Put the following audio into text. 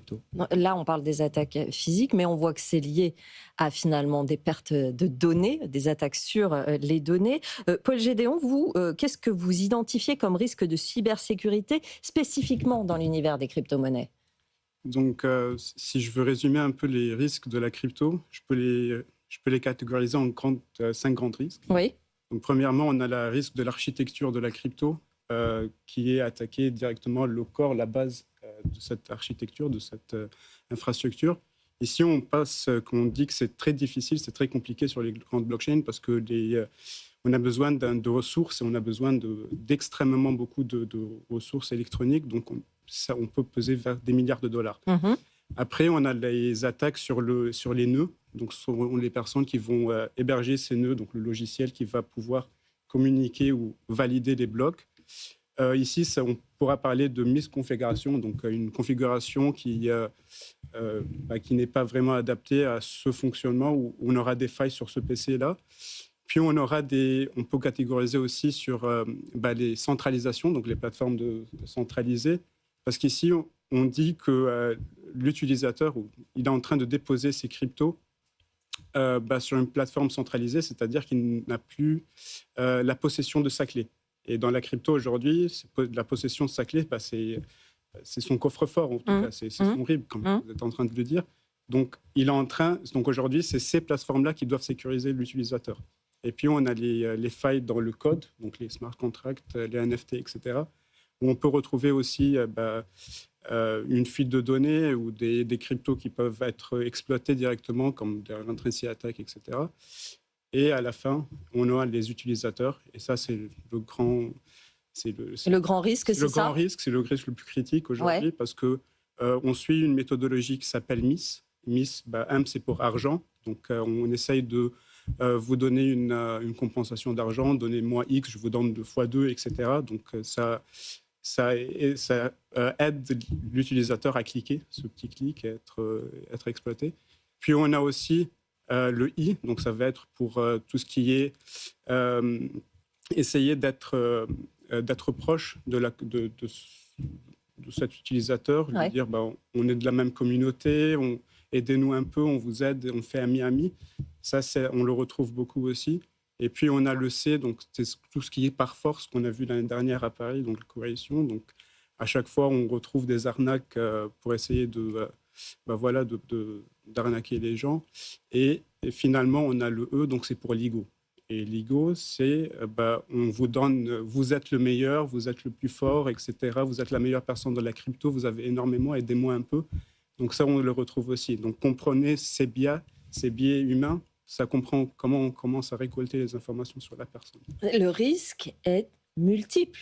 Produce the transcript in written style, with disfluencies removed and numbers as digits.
crypto. Non, là, on parle des attaques physiques, mais on voit que c'est lié à finalement des pertes de données, des attaques sur les données. Paul Gédéon, vous, qu'est-ce que vous identifiez comme risque de cybersécurité spécifiquement dans l'univers des crypto-monnaies? Donc, si je veux résumer un peu les risques de la crypto, je peux les catégoriser en 5 grands risques. Oui. Donc, premièrement, on a le risque de l'architecture de la crypto, qui est attaquer directement le corps, la base de cette architecture, de cette infrastructure. Ici, on dit que c'est très difficile, c'est très compliqué sur les grandes blockchains parce que on a besoin de ressources et on a besoin d'extrêmement beaucoup de ressources électroniques. Donc, on peut peser vers des milliards de dollars. Mhm. Après, on a les attaques sur les nœuds. Donc, ce sont les personnes qui vont héberger ces nœuds, donc le logiciel qui va pouvoir communiquer ou valider les blocs. Ici, on pourra parler de misconfiguration, donc une configuration qui n'est pas vraiment adaptée à ce fonctionnement, où on aura des failles sur ce PC-là. Puis on peut catégoriser aussi sur les centralisations, donc les plateformes centralisées, parce qu'ici on dit que l'utilisateur, il est en train de déposer ses cryptos sur une plateforme centralisée, c'est-à-dire qu'il n'a plus la possession de sa clé. Et dans la crypto aujourd'hui, la possession de sa clé, c'est son coffre-fort, en tout cas, c'est son RIB, comme vous êtes en train de le dire. Donc aujourd'hui, c'est ces plateformes-là qui doivent sécuriser l'utilisateur. Et puis, on a les failles dans le code, donc les smart contracts, les NFT, etc., où on peut retrouver aussi une fuite de données ou des cryptos qui peuvent être exploités directement, comme des rentrency attacks, etc. Et à la fin, on aura les utilisateurs. Et ça, c'est le grand... Le grand risque, c'est ça? C'est le risque le plus critique aujourd'hui, parce qu'on suit une méthodologie qui s'appelle MIS. MIS, M, c'est pour argent. Donc, on essaye de vous donner une compensation d'argent. Donnez-moi X, je vous donne 2 fois 2, etc. Donc, ça aide l'utilisateur à cliquer, ce petit clic, à être exploité. Puis, on a aussi le I, donc ça va être pour tout ce qui est essayer d'être proche de cet utilisateur, lui dire on est de la même communauté, aidez-nous un peu, on vous aide, on fait ami-ami. Ça, on le retrouve beaucoup aussi. Et puis, on a le C, donc c'est tout ce qui est par force qu'on a vu l'année dernière à Paris, donc la coalition. Donc, à chaque fois, on retrouve des arnaques pour essayer d'arnaquer les gens. Et finalement, on a le E, donc c'est pour l'IGO. Et l'IGO, c'est on vous donne, vous êtes le meilleur, vous êtes le plus fort, etc. Vous êtes la meilleure personne de la crypto, vous avez énormément, aidez-moi un peu. Donc ça, on le retrouve aussi. Donc comprenez ces biais humains, ça comprend comment on commence à récolter les informations sur la personne. Le risque est multiple.